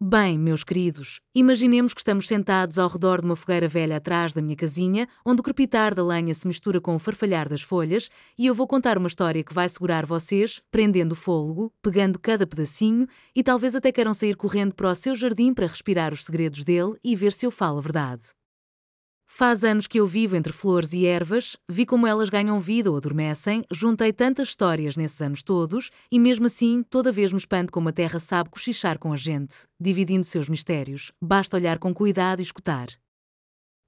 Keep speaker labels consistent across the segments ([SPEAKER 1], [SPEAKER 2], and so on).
[SPEAKER 1] Bem, meus queridos, imaginemos que estamos sentados ao redor de uma fogueira velha atrás da minha casinha, onde o crepitar da lenha se mistura com o farfalhar das folhas, e eu vou contar uma história que vai segurar vocês, prendendo o fôlego, pegando cada pedacinho, e talvez até queiram sair correndo para o seu jardim para respirar os segredos dele e ver se eu falo a verdade. Faz anos que eu vivo entre flores e ervas, vi como elas ganham vida ou adormecem, juntei tantas histórias nesses anos todos e mesmo assim, toda vez me espanto como a terra sabe cochichar com a gente, dividindo seus mistérios, basta olhar com cuidado e escutar.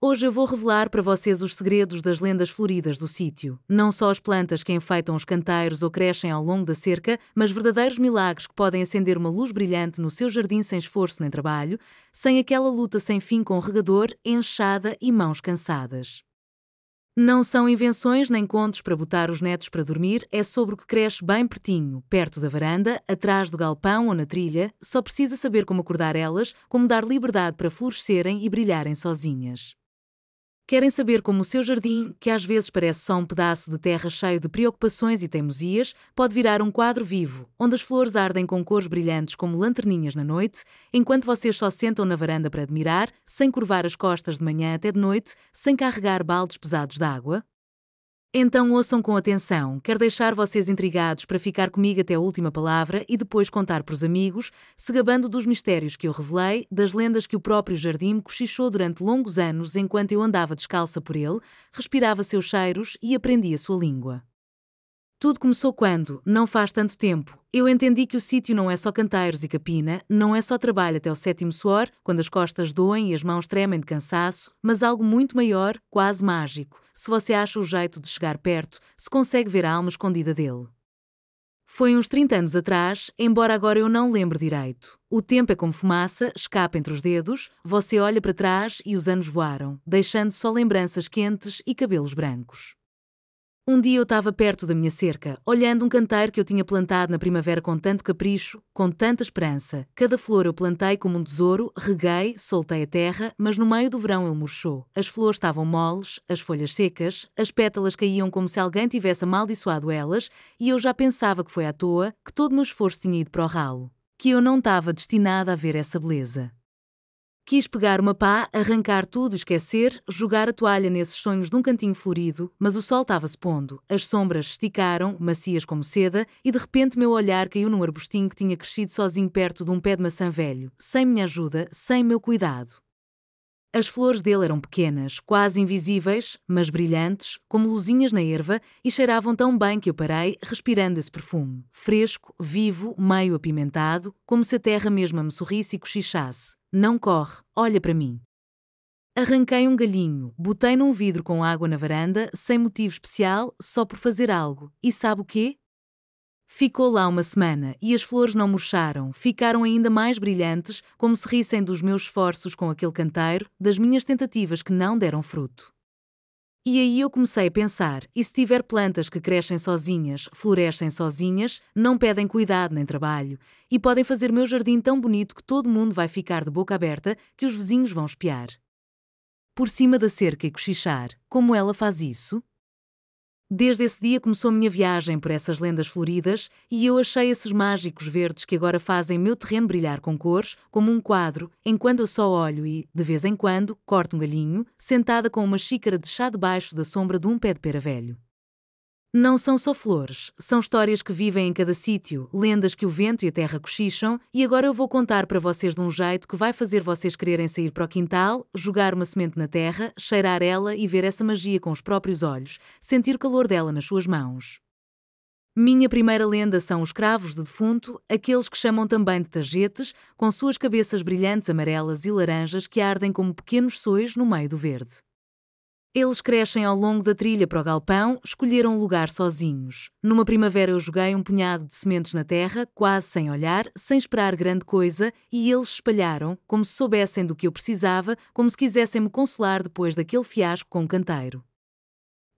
[SPEAKER 1] Hoje eu vou revelar para vocês os segredos das lendas floridas do sítio, não só as plantas que enfeitam os canteiros ou crescem ao longo da cerca, mas verdadeiros milagres que podem acender uma luz brilhante no seu jardim sem esforço nem trabalho, sem aquela luta sem fim com regador, enxada e mãos cansadas. Não são invenções nem contos para botar os netos para dormir, é sobre o que cresce bem pertinho, perto da varanda, atrás do galpão ou na trilha, só precisa saber como acordar elas, como dar liberdade para florescerem e brilharem sozinhas. Querem saber como o seu jardim, que às vezes parece só um pedaço de terra cheio de preocupações e teimosias, pode virar um quadro vivo, onde as flores ardem com cores brilhantes como lanterninhas na noite, enquanto vocês só sentam na varanda para admirar, sem curvar as costas de manhã até de noite, sem carregar baldes pesados de água? Então ouçam com atenção, quero deixar vocês intrigados para ficar comigo até a última palavra e depois contar para os amigos, se gabando dos mistérios que eu revelei, das lendas que o próprio jardim me cochichou durante longos anos enquanto eu andava descalça por ele, respirava seus cheiros e aprendia sua língua. Tudo começou quando, não faz tanto tempo, eu entendi que o sítio não é só canteiros e capina, não é só trabalho até o sétimo suor, quando as costas doem e as mãos tremem de cansaço, mas algo muito maior, quase mágico, se você acha o jeito de chegar perto, se consegue ver a alma escondida dele. Foi uns 30 anos atrás, embora agora eu não lembre direito. O tempo é como fumaça, escapa entre os dedos, você olha para trás e os anos voaram, deixando só lembranças quentes e cabelos brancos. Um dia eu estava perto da minha cerca, olhando um canteiro que eu tinha plantado na primavera com tanto capricho, com tanta esperança. Cada flor eu plantei como um tesouro, reguei, soltei a terra, mas no meio do verão ele murchou. As flores estavam moles, as folhas secas, as pétalas caíam como se alguém tivesse amaldiçoado elas, e eu já pensava que foi à toa, que todo o meu esforço tinha ido para o ralo, que eu não estava destinada a ver essa beleza. Quis pegar uma pá, arrancar tudo, esquecer, jogar a toalha nesses sonhos de um cantinho florido, mas o sol estava-se pondo, as sombras esticaram, macias como seda, e de repente meu olhar caiu num arbustinho que tinha crescido sozinho perto de um pé de maçã velho, sem minha ajuda, sem meu cuidado. As flores dele eram pequenas, quase invisíveis, mas brilhantes, como luzinhas na erva, e cheiravam tão bem que eu parei, respirando esse perfume, fresco, vivo, meio apimentado, como se a terra mesma me sorrisse e cochichasse. Não corre, olha para mim. Arranquei um galhinho, botei num vidro com água na varanda, sem motivo especial, só por fazer algo, e sabe o quê? Ficou lá uma semana e as flores não murcharam, ficaram ainda mais brilhantes, como se rissem dos meus esforços com aquele canteiro, das minhas tentativas que não deram fruto. E aí eu comecei a pensar, e se tiver plantas que crescem sozinhas, florescem sozinhas, não pedem cuidado nem trabalho, e podem fazer meu jardim tão bonito que todo mundo vai ficar de boca aberta, que os vizinhos vão espiar por cima da cerca e cochichar, como ela faz isso? Desde esse dia começou a minha viagem por essas lendas floridas e eu achei esses mágicos verdes que agora fazem meu terreno brilhar com cores, como um quadro, enquanto eu só olho e, de vez em quando, corto um galhinho, sentada com uma xícara de chá debaixo da sombra de um pé de pera velho. Não são só flores, são histórias que vivem em cada sítio, lendas que o vento e a terra cochicham, e agora eu vou contar para vocês de um jeito que vai fazer vocês quererem sair para o quintal, jogar uma semente na terra, cheirar ela e ver essa magia com os próprios olhos, sentir o calor dela nas suas mãos. Minha primeira lenda são os cravos de defunto, aqueles que chamam também de tagetes, com suas cabeças brilhantes amarelas e laranjas que ardem como pequenos sóis no meio do verde. Eles crescem ao longo da trilha para o galpão, escolheram um lugar sozinhos. Numa primavera eu joguei um punhado de sementes na terra, quase sem olhar, sem esperar grande coisa, e eles se espalharam, como se soubessem do que eu precisava, como se quisessem me consolar depois daquele fiasco com o canteiro.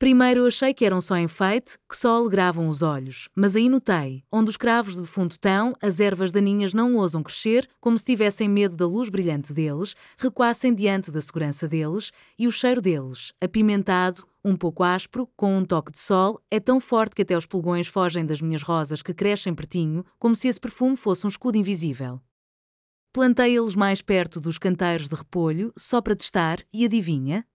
[SPEAKER 1] Primeiro eu achei que eram só enfeite, que só alegravam os olhos, mas aí notei, onde os cravos de defunto estão, as ervas daninhas não ousam crescer, como se tivessem medo da luz brilhante deles, recuassem diante da segurança deles, e o cheiro deles, apimentado, um pouco áspero, com um toque de sol, é tão forte que até os pulgões fogem das minhas rosas que crescem pertinho, como se esse perfume fosse um escudo invisível. Plantei eles mais perto dos canteiros de repolho, só para testar, e adivinha?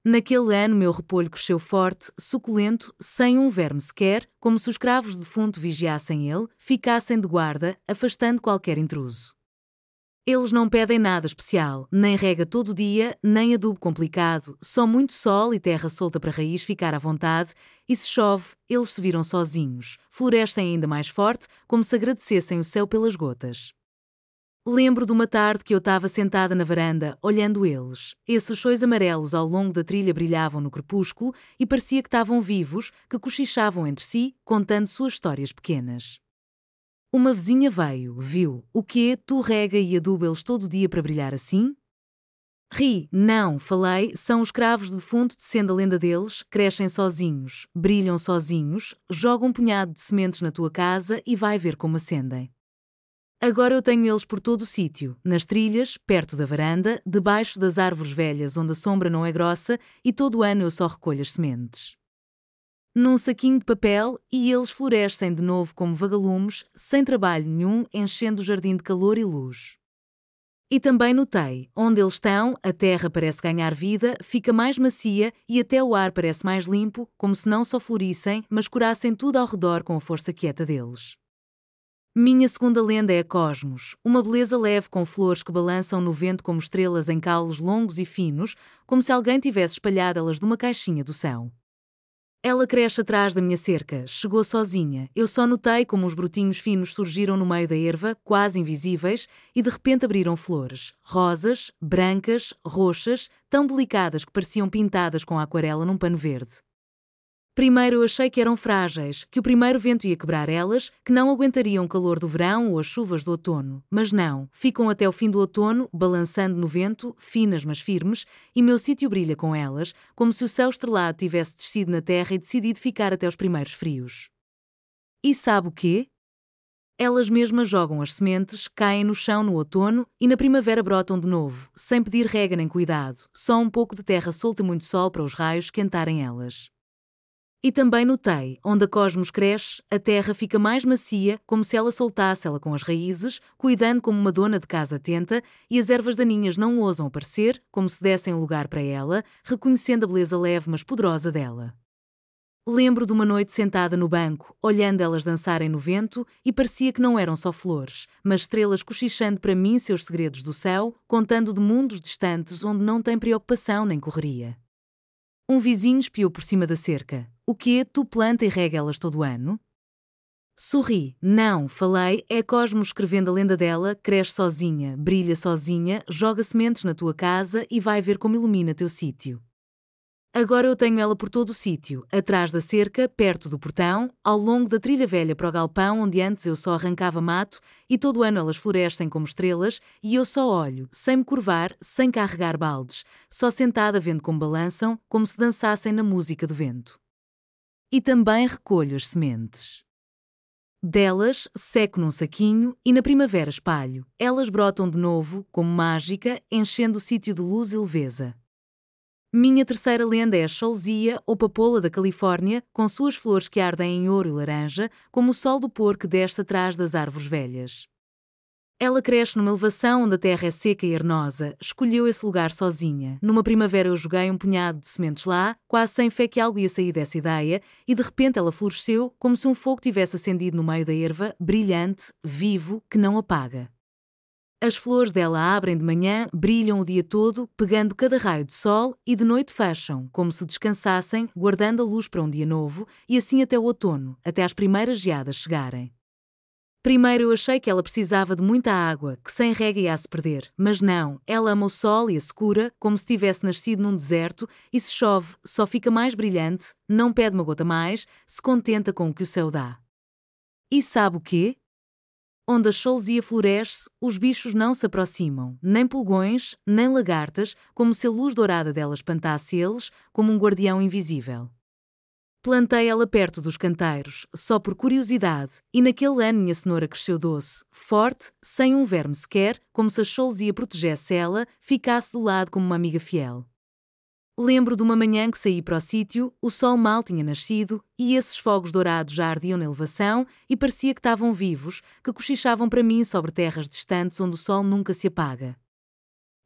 [SPEAKER 1] Naquele ano meu repolho cresceu forte, suculento, sem um verme sequer, como se os cravos de defunto vigiassem ele, ficassem de guarda, afastando qualquer intruso. Eles não pedem nada especial, nem rega todo dia, nem adubo complicado, só muito sol e terra solta para a raiz ficar à vontade, e se chove, eles se viram sozinhos, florescem ainda mais forte, como se agradecessem o céu pelas gotas. Lembro de uma tarde que eu estava sentada na varanda, olhando eles. Esses sóis amarelos ao longo da trilha brilhavam no crepúsculo e parecia que estavam vivos, que cochichavam entre si, contando suas histórias pequenas. Uma vizinha veio, viu. O quê? Tu rega e aduba eles todo dia para brilhar assim? Ri, não, falei, são os cravos de defunto descendo a lenda deles, crescem sozinhos, brilham sozinhos, jogam um punhado de sementes na tua casa e vai ver como acendem. Agora eu tenho eles por todo o sítio, nas trilhas, perto da varanda, debaixo das árvores velhas onde a sombra não é grossa e todo o ano eu só recolho as sementes. Num saquinho de papel e eles florescem de novo como vagalumes, sem trabalho nenhum, enchendo o jardim de calor e luz. E também notei, onde eles estão, a terra parece ganhar vida, fica mais macia e até o ar parece mais limpo, como se não só florissem, mas curassem tudo ao redor com a força quieta deles. Minha segunda lenda é a Cosmos, uma beleza leve com flores que balançam no vento como estrelas em caules longos e finos, como se alguém tivesse espalhado elas numa caixinha do céu. Ela cresce atrás da minha cerca, chegou sozinha, eu só notei como os brotinhos finos surgiram no meio da erva, quase invisíveis, e de repente abriram flores, rosas, brancas, roxas, tão delicadas que pareciam pintadas com aquarela num pano verde. Primeiro eu achei que eram frágeis, que o primeiro vento ia quebrar elas, que não aguentariam o calor do verão ou as chuvas do outono. Mas não, ficam até o fim do outono, balançando no vento, finas mas firmes, e meu sítio brilha com elas, como se o céu estrelado tivesse descido na terra e decidido ficar até os primeiros frios. E sabe o quê? Elas mesmas jogam as sementes, caem no chão no outono e na primavera brotam de novo, sem pedir rega nem cuidado, só um pouco de terra solta e muito sol para os raios esquentarem elas. E também notei, onde a Cosmos cresce, a terra fica mais macia, como se ela soltasse ela com as raízes, cuidando como uma dona de casa atenta, e as ervas daninhas não ousam aparecer, como se dessem lugar para ela, reconhecendo a beleza leve mas poderosa dela. Lembro de uma noite sentada no banco, olhando elas dançarem no vento, e parecia que não eram só flores, mas estrelas cochichando para mim seus segredos do céu, contando de mundos distantes onde não tem preocupação nem correria. Um vizinho espiou por cima da cerca. O quê? Tu planta e rega elas todo ano? Sorri. Não, falei, é Cosmos escrevendo a lenda dela, cresce sozinha, brilha sozinha, joga sementes na tua casa e vai ver como ilumina teu sítio. Agora eu tenho ela por todo o sítio, atrás da cerca, perto do portão, ao longo da trilha velha para o galpão onde antes eu só arrancava mato e todo ano elas florescem como estrelas e eu só olho, sem me curvar, sem carregar baldes, só sentada vendo como balançam, como se dançassem na música do vento. E também recolho as sementes. Delas, seco num saquinho e na primavera espalho. Elas brotam de novo, como mágica, enchendo o sítio de luz e leveza. Minha terceira lenda é a Cholsia, ou papoula da Califórnia, com suas flores que ardem em ouro e laranja, como o sol do pôr que desce atrás das árvores velhas. Ela cresce numa elevação onde a terra é seca e arenosa, escolheu esse lugar sozinha. Numa primavera eu joguei um punhado de sementes lá, quase sem fé que algo ia sair dessa ideia, e de repente ela floresceu, como se um fogo tivesse acendido no meio da erva, brilhante, vivo, que não apaga. As flores dela abrem de manhã, brilham o dia todo, pegando cada raio de sol e de noite fecham, como se descansassem, guardando a luz para um dia novo, e assim até o outono, até às primeiras geadas chegarem. Primeiro eu achei que ela precisava de muita água, que sem rega ia se perder, mas não, ela ama o sol e a secura, como se tivesse nascido num deserto, e se chove, só fica mais brilhante, não pede uma gota mais, se contenta com o que o céu dá. E sabe o quê? Onde a Cholsia floresce, os bichos não se aproximam, nem pulgões, nem lagartas, como se a luz dourada dela espantasse eles, como um guardião invisível. Plantei ela perto dos canteiros, só por curiosidade, e naquele ano minha cenoura cresceu doce, forte, sem um verme sequer, como se a Cholsia protegesse ela, ficasse do lado como uma amiga fiel. Lembro de uma manhã que saí para o sítio, o sol mal tinha nascido e esses fogos dourados já ardiam na elevação e parecia que estavam vivos, que cochichavam para mim sobre terras distantes onde o sol nunca se apaga.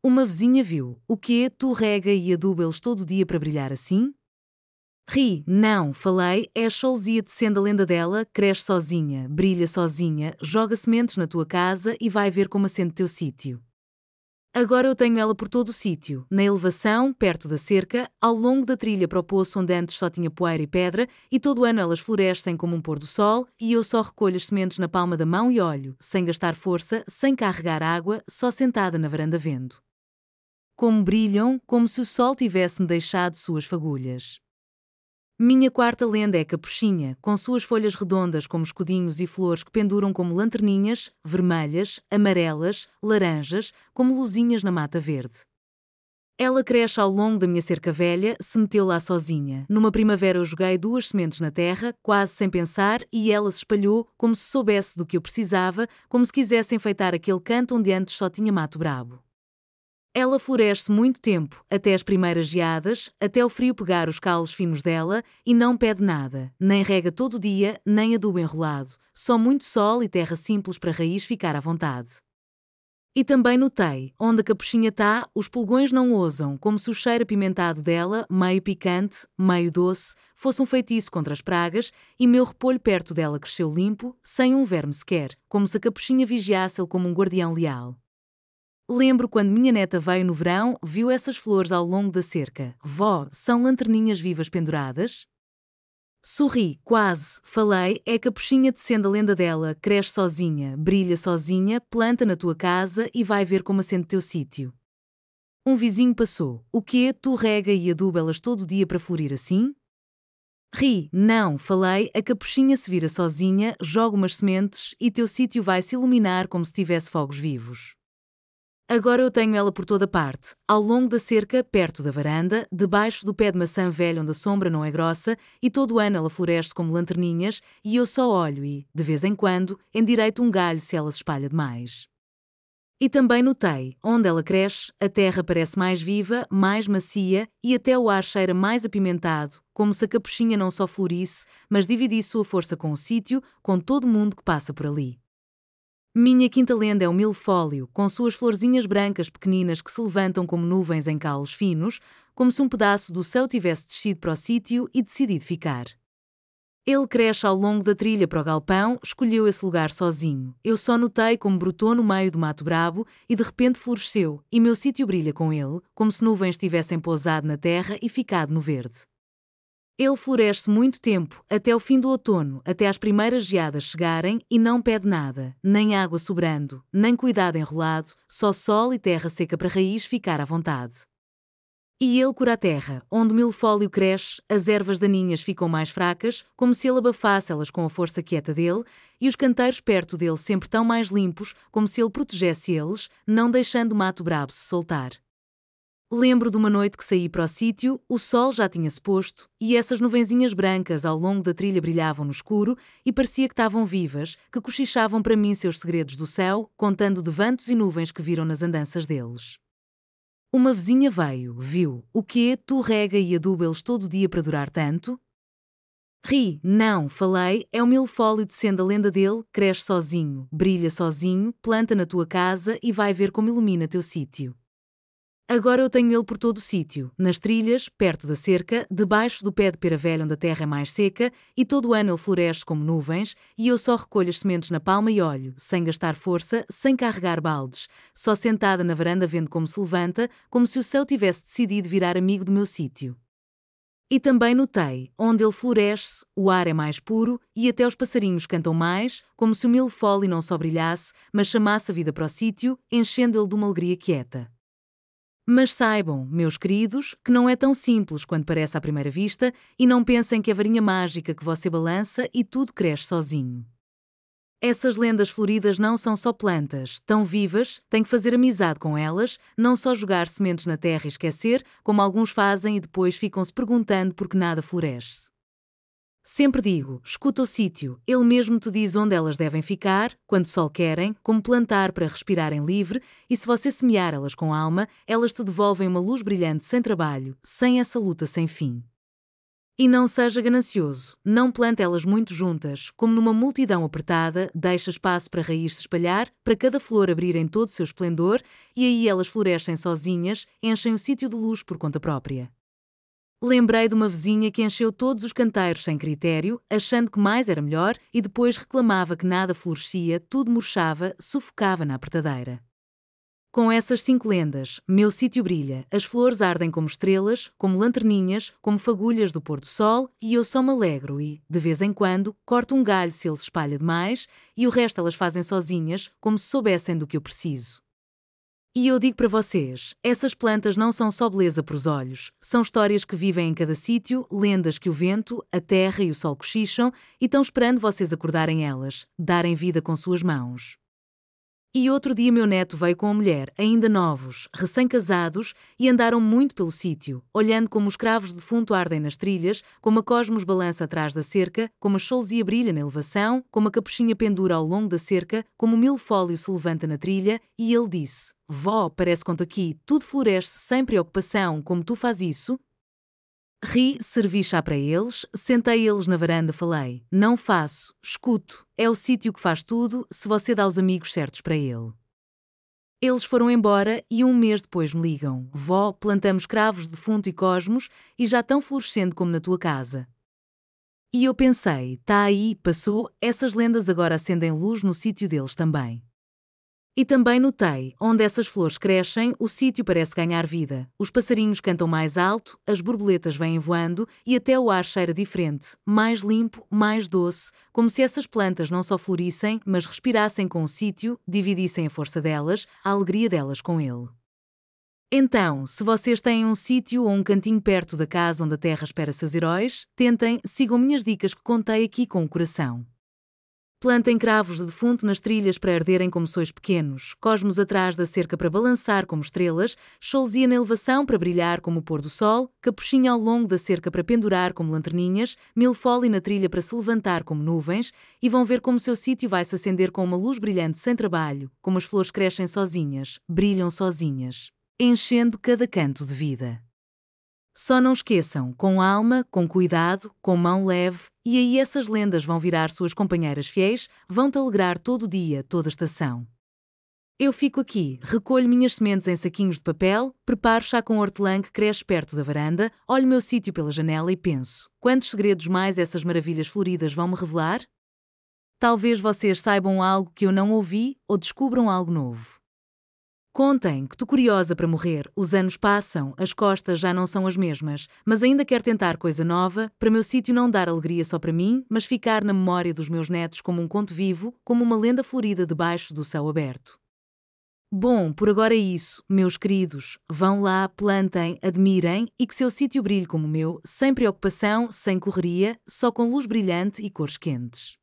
[SPEAKER 1] Uma vizinha viu: "O quê? Tu rega e aduba-los todo dia para brilhar assim?" Ri, não, falei, é a Cholzia descendo a lenda dela, cresce sozinha, brilha sozinha, joga sementes na tua casa e vai ver como acende teu sítio. Agora eu tenho ela por todo o sítio, na elevação, perto da cerca, ao longo da trilha para o poço onde antes só tinha poeira e pedra, e todo ano elas florescem como um pôr do sol, e eu só recolho as sementes na palma da mão e olho, sem gastar força, sem carregar água, só sentada na varanda vendo. Como brilham, como se o sol tivesse-me deixado suas fagulhas. Minha quarta lenda é a capuchinha, com suas folhas redondas como escudinhos e flores que penduram como lanterninhas, vermelhas, amarelas, laranjas, como luzinhas na mata verde. Ela cresce ao longo da minha cerca velha, se meteu lá sozinha. Numa primavera eu joguei 2 sementes na terra, quase sem pensar, e ela se espalhou, como se soubesse do que eu precisava, como se quisesse enfeitar aquele canto onde antes só tinha mato brabo. Ela floresce muito tempo, até as primeiras geadas, até o frio pegar os calos finos dela, e não pede nada, nem rega todo dia, nem adubo enrolado, só muito sol e terra simples para a raiz ficar à vontade. E também notei, onde a capuchinha está, os pulgões não ousam, como se o cheiro apimentado dela, meio picante, meio doce, fosse um feitiço contra as pragas, e meu repolho perto dela cresceu limpo, sem um verme sequer, como se a capuchinha vigiasse-ele como um guardião leal. Lembro quando minha neta veio no verão, viu essas flores ao longo da cerca. Vó, são lanterninhas vivas penduradas? Sorri, quase, falei, é a capuchinha descendo a lenda dela, cresce sozinha, brilha sozinha, planta na tua casa e vai ver como acende teu sítio. Um vizinho passou: "O quê? Tu rega e aduba elas todo dia para florir assim?" Ri, não, falei, a capuchinha se vira sozinha, joga umas sementes e teu sítio vai se iluminar como se tivesse fogos vivos. Agora eu tenho ela por toda parte, ao longo da cerca, perto da varanda, debaixo do pé de maçã velho onde a sombra não é grossa, e todo o ano ela floresce como lanterninhas, e eu só olho e, de vez em quando, endireito um galho se ela se espalha demais. E também notei, onde ela cresce, a terra parece mais viva, mais macia, e até o ar cheira mais apimentado, como se a capuchinha não só florisse, mas dividisse sua força com o sítio, com todo mundo que passa por ali. Minha quinta lenda é o milfólio, com suas florzinhas brancas pequeninas que se levantam como nuvens em caules finos, como se um pedaço do céu tivesse descido para o sítio e decidido ficar. Ele cresce ao longo da trilha para o galpão, escolheu esse lugar sozinho. Eu só notei como brotou no meio do mato brabo e de repente floresceu, e meu sítio brilha com ele, como se nuvens tivessem pousado na terra e ficado no verde. Ele floresce muito tempo, até o fim do outono, até às primeiras geadas chegarem, e não pede nada, nem água sobrando, nem cuidado enrolado, só sol e terra seca para a raiz ficar à vontade. E ele cura a terra, onde o milfólio cresce, as ervas daninhas ficam mais fracas, como se ele abafasse elas com a força quieta dele, e os canteiros perto dele sempre tão mais limpos, como se ele protegesse eles, não deixando o mato brabo se soltar. Lembro de uma noite que saí para o sítio, o sol já tinha-se posto, e essas nuvenzinhas brancas ao longo da trilha brilhavam no escuro, e parecia que estavam vivas, que cochichavam para mim seus segredos do céu, contando de ventos e nuvens que viram nas andanças deles. Uma vizinha veio, viu: "O quê? Tu rega e aduba eles todo dia para durar tanto?" Ri, não, falei, é o milfólio descendo a lenda dele, cresce sozinho, brilha sozinho, planta na tua casa e vai ver como ilumina teu sítio. Agora eu tenho ele por todo o sítio, nas trilhas, perto da cerca, debaixo do pé de pera velha onde a terra é mais seca, e todo o ano ele floresce como nuvens, e eu só recolho as sementes na palma e olho, sem gastar força, sem carregar baldes, só sentada na varanda vendo como se levanta, como se o céu tivesse decidido virar amigo do meu sítio. E também notei, onde ele floresce, o ar é mais puro, e até os passarinhos cantam mais, como se o milfólio não só brilhasse, mas chamasse a vida para o sítio, enchendo-ele de uma alegria quieta. Mas saibam, meus queridos, que não é tão simples quanto parece à primeira vista, e não pensem que é a varinha mágica que você balança e tudo cresce sozinho. Essas lendas floridas não são só plantas, tão vivas, tem que fazer amizade com elas, não só jogar sementes na terra e esquecer, como alguns fazem e depois ficam-se perguntando por que nada floresce. Sempre digo, escuta o sítio, ele mesmo te diz onde elas devem ficar, quando sol querem, como plantar para respirarem livre, e se você semear elas com alma, elas te devolvem uma luz brilhante sem trabalho, sem essa luta sem fim. E não seja ganancioso, não plante elas muito juntas, como numa multidão apertada, deixa espaço para a raiz se espalhar, para cada flor abrir em todo o seu esplendor, e aí elas florescem sozinhas, enchem o sítio de luz por conta própria. Lembrei de uma vizinha que encheu todos os canteiros sem critério, achando que mais era melhor, e depois reclamava que nada florescia, tudo murchava, sufocava na apertadeira. Com essas 5 lendas, meu sítio brilha, as flores ardem como estrelas, como lanterninhas, como fagulhas do pôr do sol, e eu só me alegro e, de vez em quando, corto um galho se ele se espalha demais, e o resto elas fazem sozinhas, como se soubessem do que eu preciso. E eu digo para vocês, essas plantas não são só beleza para os olhos, são histórias que vivem em cada sítio, lendas que o vento, a terra e o sol cochicham e estão esperando vocês acordarem elas, darem vida com suas mãos. E outro dia meu neto veio com a mulher, ainda novos, recém-casados, e andaram muito pelo sítio, olhando como os cravos de defunto ardem nas trilhas, como a cosmos balança atrás da cerca, como a cholzia brilha na elevação, como a capuchinha pendura ao longo da cerca, como o milfólio se levanta na trilha, e ele disse, vó, parece quanto aqui, tudo floresce sem preocupação, como tu faz isso? Ri, servi chá para eles, sentei eles na varanda e falei, não faço, escuto, é o sítio que faz tudo, se você dá os amigos certos para ele. Eles foram embora e um mês depois me ligam, vó, plantamos cravos de defunto e cosmos e já estão florescendo como na tua casa. E eu pensei, tá aí, passou, essas lendas agora acendem luz no sítio deles também. E também notei, onde essas flores crescem, o sítio parece ganhar vida. Os passarinhos cantam mais alto, as borboletas vêm voando e até o ar cheira diferente, mais limpo, mais doce, como se essas plantas não só florissem, mas respirassem com o sítio, dividissem a força delas, a alegria delas com ele. Então, se vocês têm um sítio ou um cantinho perto da casa onde a terra espera seus heróis, tentem, sigam minhas dicas que contei aqui com o coração. Plantem cravos de defunto nas trilhas para arderem como sóis pequenos, cosmos atrás da cerca para balançar como estrelas, cholzia na elevação para brilhar como o pôr do sol, capuchinha ao longo da cerca para pendurar como lanterninhas, milfólio na trilha para se levantar como nuvens, e vão ver como o seu sítio vai se acender com uma luz brilhante sem trabalho, como as flores crescem sozinhas, brilham sozinhas, enchendo cada canto de vida. Só não esqueçam, com alma, com cuidado, com mão leve, e aí essas lendas vão virar suas companheiras fiéis, vão-te alegrar todo o dia, toda a estação. Eu fico aqui, recolho minhas sementes em saquinhos de papel, preparo chá com hortelã que cresce perto da varanda, olho meu sítio pela janela e penso, quantos segredos mais essas maravilhas floridas vão me revelar? Talvez vocês saibam algo que eu não ouvi ou descubram algo novo. Contem que estou curiosa para morrer, os anos passam, as costas já não são as mesmas, mas ainda quero tentar coisa nova, para meu sítio não dar alegria só para mim, mas ficar na memória dos meus netos como um conto vivo, como uma lenda florida debaixo do céu aberto. Bom, por agora é isso, meus queridos, vão lá, plantem, admirem e que seu sítio brilhe como o meu, sem preocupação, sem correria, só com luz brilhante e cores quentes.